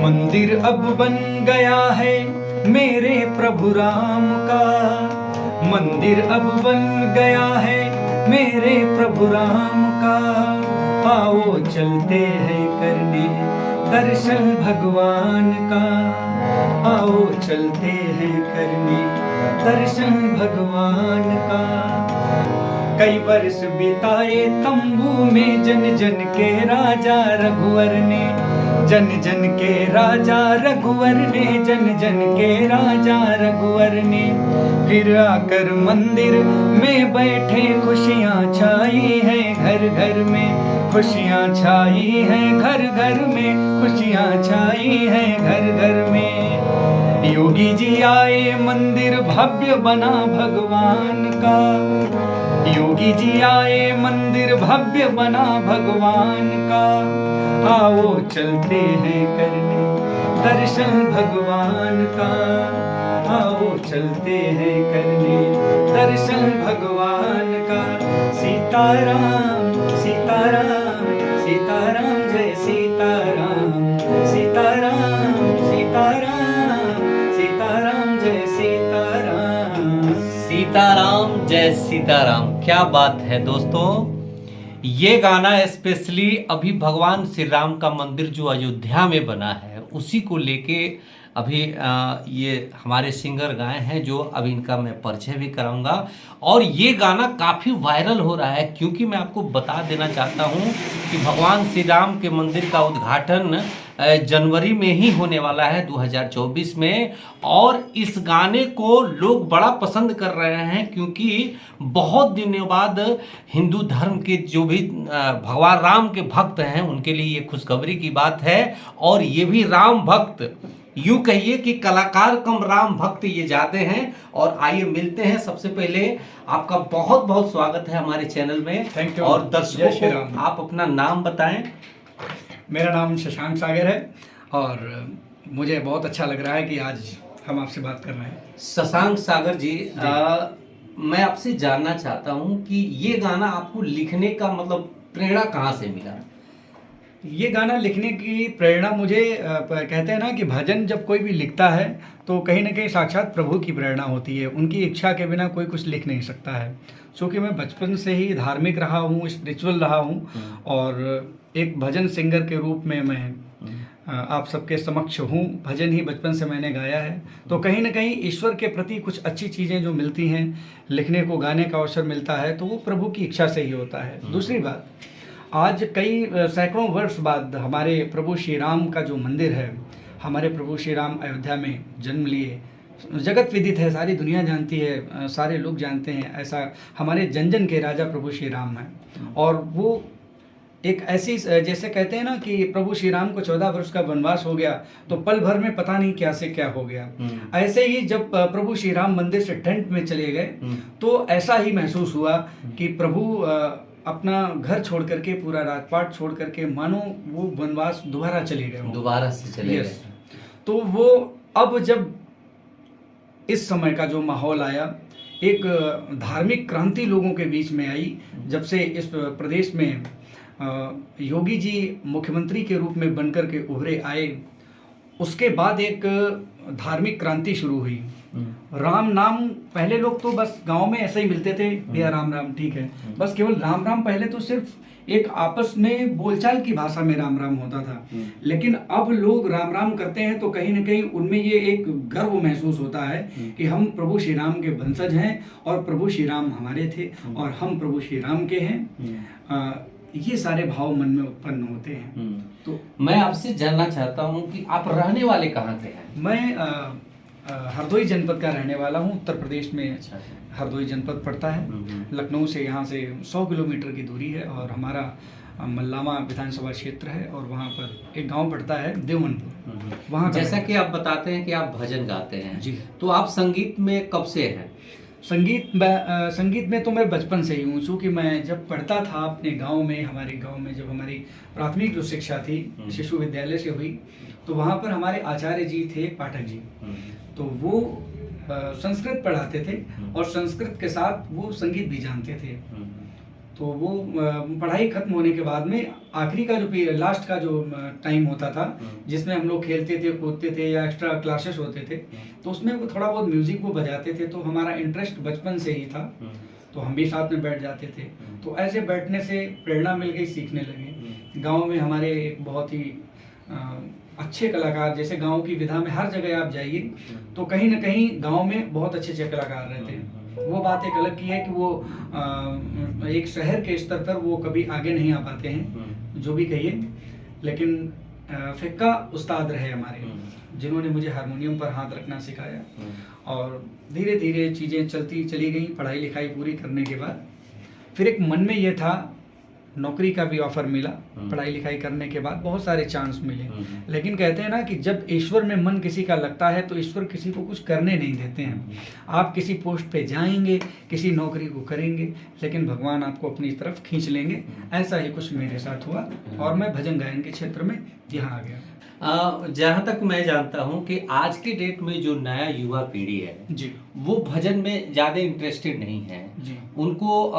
मंदिर अब बन गया है मेरे प्रभु राम का, मंदिर अब बन गया है मेरे प्रभु राम का। आओ चलते हैं करने दर्शन भगवान का, आओ चलते हैं करने दर्शन भगवान का। कई वर्ष बिताए तंबू में जन जन के राजा रघुवर ने, जन जन के राजा रघुवर ने, जन जन के राजा रघुवर ने। फिर आकर मंदिर में बैठे खुशियाँ छाई हैं घर घर में, खुशियाँ छाई हैं घर घर में, खुशियाँ छाई हैं घर घर में। योगी जी आए मंदिर भव्य बना भगवान का, योगी जी आए मंदिर भव्य बना भगवान का। आओ चलते हैं करने दर्शन भगवान का, आओ चलते हैं करने दर्शन भगवान का। सीताराम सीताराम सीताराम जय सीताराम, सीताराम सीताराम सीताराम जय सीताराम। सीताराम जय सीताराम। क्या बात है दोस्तों, ये गाना स्पेशली अभी भगवान श्री राम का मंदिर जो अयोध्या में बना है उसी को लेके अभी ये हमारे सिंगर गाए हैं, जो अब इनका मैं परिचय भी कराऊंगा। और ये गाना काफ़ी वायरल हो रहा है, क्योंकि मैं आपको बता देना चाहता हूँ कि भगवान श्री राम के मंदिर का उद्घाटन जनवरी में ही होने वाला है 2024 में। और इस गाने को लोग बड़ा पसंद कर रहे हैं, क्योंकि बहुत दिनों बाद हिंदू धर्म के जो भी भगवान राम के भक्त हैं उनके लिए ये खुशखबरी की बात है। और ये भी राम भक्त, यूं कहिए कि कलाकार कम राम भक्त ये जाते हैं। और आइए मिलते हैं। सबसे पहले आपका बहुत बहुत स्वागत है हमारे चैनल में। Thank you. और दर्शकों को आप अपना नाम बताएं। मेरा नाम शशांक सागर है और मुझे बहुत अच्छा लग रहा है कि आज हम आपसे बात कर रहे हैं। शशांक सागर जी, मैं आपसे जानना चाहता हूं कि ये गाना आपको लिखने का मतलब प्रेरणा कहाँ से मिला? ये गाना लिखने की प्रेरणा मुझे कहते हैं ना कि भजन जब कोई भी लिखता है तो कहीं ना कहीं साक्षात प्रभु की प्रेरणा होती है। उनकी इच्छा के बिना कोई कुछ लिख नहीं सकता है। क्योंकि मैं बचपन से ही धार्मिक रहा हूँ, स्पिरिचुअल रहा हूँ और एक भजन सिंगर के रूप में मैं आप सबके समक्ष हूँ। भजन ही बचपन से मैंने गाया है, तो कहीं ना कहीं ईश्वर के प्रति कुछ अच्छी चीज़ें जो मिलती हैं, लिखने को गाने का अवसर मिलता है, तो वो प्रभु की इच्छा से ही होता है। दूसरी बात, आज कई सैकड़ों वर्ष बाद हमारे प्रभु श्री राम का जो मंदिर है, हमारे प्रभु श्री राम अयोध्या में जन्म लिए, जगत विदित है, सारी दुनिया जानती है, सारे लोग जानते हैं, ऐसा हमारे जन जन के राजा प्रभु श्री राम हैं। और वो एक ऐसी, जैसे कहते हैं ना कि प्रभु श्री राम को 14 वर्ष का वनवास हो गया तो पल भर में पता नहीं क्या से क्या हो गया। ऐसे ही जब प्रभु श्री राम मंदिर से टेंट में चले गए तो ऐसा ही महसूस हुआ कि प्रभु अपना घर छोड़ करके, पूरा राजपाट छोड़ करके, मानो वो वनवास दोबारा चले गए, दोबारा से चले गए। तो वो अब जब इस समय का जो माहौल आया, एक धार्मिक क्रांति लोगों के बीच में आई, जब से इस प्रदेश में योगी जी मुख्यमंत्री के रूप में बनकर के उभरे आए, उसके बाद एक धार्मिक क्रांति शुरू हुई। राम नाम, पहले लोग तो बस गांव में ऐसे ही मिलते थे, भैया राम राम, ठीक है, बस केवल राम राम। पहले तो सिर्फ एक आपस में बोलचाल की भाषा में राम राम होता था, लेकिन अब लोग राम राम करते हैं तो कहीं ना कहीं उनमें ये एक गर्व महसूस होता है कि हम प्रभु श्री राम के वंशज हैं और प्रभु श्री राम हमारे थे और हम प्रभु श्री राम के हैं। ये सारे भाव मन में उत्पन्न होते हैं। तो मैं आपसे जानना चाहता हूँ कि आप रहने वाले कहाँ के हैं? मैं हरदोई जनपद का रहने वाला हूँ। उत्तर प्रदेश में हरदोई जनपद पड़ता है। लखनऊ से यहाँ से 100 किलोमीटर की दूरी है और हमारा मल्लामा विधानसभा क्षेत्र है और वहाँ पर एक गांव पड़ता है देवनपुर। वहाँ जैसा कि आप बताते हैं कि आप भजन गाते हैं जी, तो आप संगीत में कब से हैं? संगीत में तो मैं बचपन से ही हूँ। चूँकि मैं जब पढ़ता था अपने गांव में, हमारे गांव में जब हमारी प्राथमिक जो शिक्षा थी शिशु विद्यालय से हुई, तो वहाँ पर हमारे आचार्य जी थे, पाठक जी, तो वो संस्कृत पढ़ाते थे और संस्कृत के साथ वो संगीत भी जानते थे। तो वो पढ़ाई खत्म होने के बाद में आखिरी का जो लास्ट का जो टाइम होता था, जिसमें हम लोग खेलते थे, कूदते थे या एक्स्ट्रा क्लासेस होते थे, तो उसमें वो थोड़ा बहुत म्यूजिक वो बजाते थे। तो हमारा इंटरेस्ट बचपन से ही था, तो हम भी साथ में बैठ जाते थे। तो ऐसे बैठने से प्रेरणा मिल गई, सीखने लगे। गांव में हमारे एक बहुत ही अच्छे कलाकार, जैसे गांव की विधा में हर जगह आप जाइए तो कहीं ना कहीं गांव में बहुत अच्छे अच्छे कलाकार रहते हैं। वो बात एक अलग की है कि वो एक शहर के स्तर पर वो कभी आगे नहीं आ पाते हैं, जो भी कहिए, लेकिन फिक्का उस्ताद रहे हमारे, जिन्होंने मुझे हारमोनियम पर हाथ रखना सिखाया। और धीरे धीरे चीज़ें चलती चली गई। पढ़ाई लिखाई पूरी करने के बाद फिर एक मन में ये था, नौकरी का भी ऑफर मिला। पढ़ाई लिखाई करने के बाद बहुत सारे चांस मिले, लेकिन कहते हैं ना कि जब ईश्वर में मन किसी का लगता है तो ईश्वर किसी को कुछ करने नहीं देते हैं। आप किसी पोस्ट पे जाएंगे, किसी नौकरी को करेंगे, लेकिन भगवान आपको अपनी तरफ खींच लेंगे। ऐसा ही कुछ मेरे साथ हुआ और मैं भजन गायन के क्षेत्र में यहाँ आ गया। जहाँ तक मैं जानता हूँ कि आज के डेट में जो नया युवा पीढ़ी है जी, वो भजन में ज़्यादा इंटरेस्टेड नहीं है जी। उनको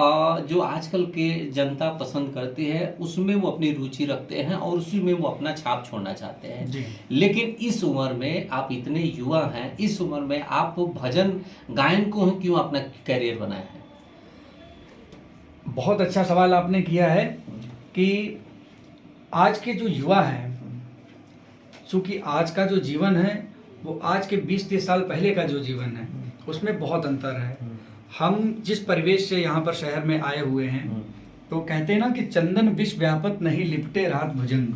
जो आजकल के जनता पसंद करती है उसमें वो अपनी रुचि रखते हैं और उसी में वो अपना छाप छोड़ना चाहते हैं जी। लेकिन इस उम्र में आप इतने युवा हैं, इस उम्र में आप भजन गायन को क्यों अपना करियर बनाया है? बहुत अच्छा सवाल आपने किया है कि आज के जो युवा हैं, चूँकि आज का जो जीवन है वो आज के 20-30 साल पहले का जो जीवन है उसमें बहुत अंतर है। हम जिस परिवेश से यहाँ पर शहर में आए हुए हैं, तो कहते हैं ना कि चंदन विष व्यापत नहीं लिपटे रात भुजंग।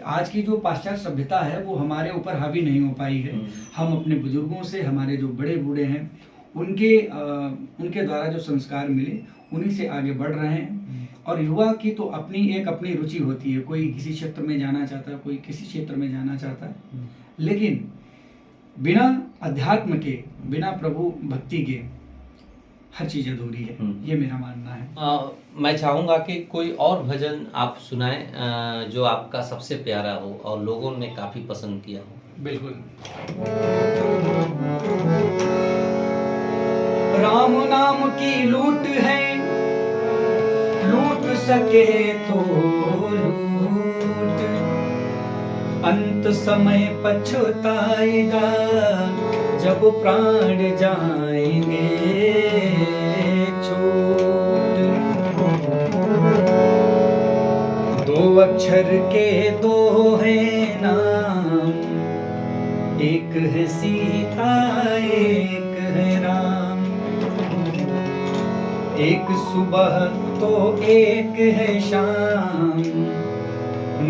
आज की जो पाश्चात्य सभ्यता है वो हमारे ऊपर हावी नहीं हो पाई है। हम अपने बुजुर्गों से, हमारे जो बड़े बूढ़े हैं, उनके द्वारा जो संस्कार मिले उन्हीं से आगे बढ़ रहे हैं। और युवा की तो अपनी रुचि होती है, कोई किसी क्षेत्र में जाना चाहता है, कोई किसी क्षेत्र में जाना चाहता है, लेकिन बिना अध्यात्म के, बिना प्रभु भक्ति के हर चीज़ अधूरी है। ये मेरा मानना है। मैं चाहूँगा कि कोई और भजन आप सुनाएं जो आपका सबसे प्यारा हो और लोगों ने काफ़ी पसंद किया हो। बिल्कुल। राम नाम की लूट है, लूट सके तो लूट, अंत समय पछताएगा जब प्राण जाएंगे छूट। दो अक्षर के दो हैं नाम, एक है सीता एक है राम। एक सुबह तो एक है शाम,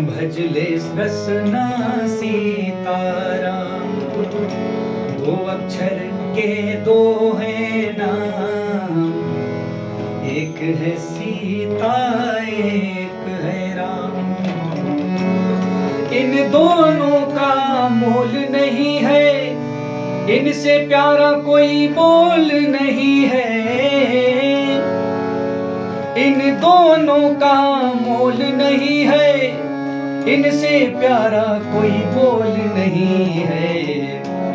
भजले रसना सीताराम। दो अक्षर के दो हैं नाम, एक है सीता एक है राम। इन दोनों का मोल नहीं है, इनसे प्यारा कोई बोल नहीं है। इन दोनों का मोल नहीं है, इनसे प्यारा कोई बोल नहीं है।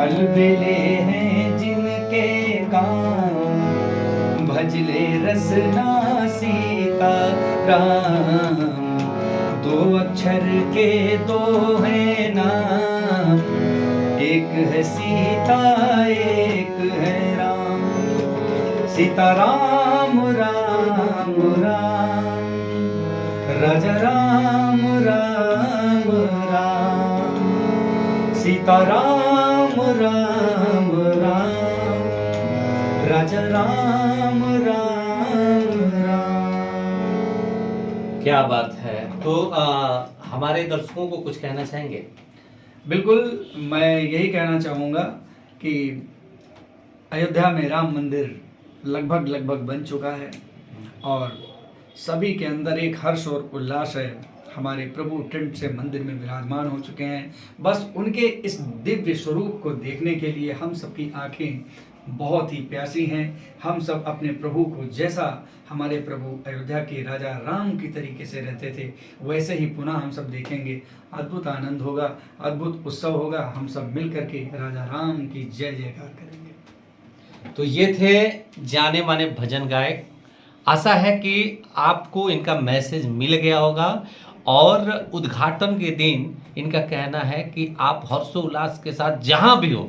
अलबेले हैं जिनके काम, भजले रसना सीता राम। दो अक्षर के दो हैं नाम, एक है सीता एक है राम। सीता राम राम राम, राजा राम राम राम। सीता राम राम राम, राजा राम राम राम। क्या बात है। तो हमारे दर्शकों को कुछ कहना चाहेंगे? बिल्कुल, मैं यही कहना चाहूँगा कि अयोध्या में राम मंदिर लगभग बन चुका है और सभी के अंदर एक हर्ष और उल्लास है। हमारे प्रभु टेंट से मंदिर में विराजमान हो चुके हैं। बस उनके इस दिव्य स्वरूप को देखने के लिए हम सबकी आंखें बहुत ही प्यासी हैं। हम सब अपने प्रभु को, जैसा हमारे प्रभु अयोध्या के राजा राम की तरीके से रहते थे, वैसे ही पुनः हम सब देखेंगे। अद्भुत आनंद होगा, अद्भुत उत्सव होगा। हम सब मिल करके राजा राम की जय जयकार करेंगे। तो ये थे जाने माने भजन गायक आशा है कि आपको इनका मैसेज मिल गया होगा और उद्घाटन के दिन इनका कहना है कि आप हर्षोल्लास के साथ जहाँ भी हो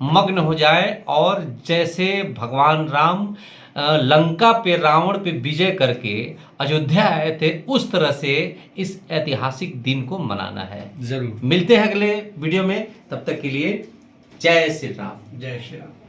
मग्न हो जाए और जैसे भगवान राम लंका पे रावण पे विजय करके अयोध्या आए थे उस तरह से इस ऐतिहासिक दिन को मनाना है। जरूर। मिलते हैं अगले वीडियो में, तब तक के लिए जय श्री राम। जय श्री राम।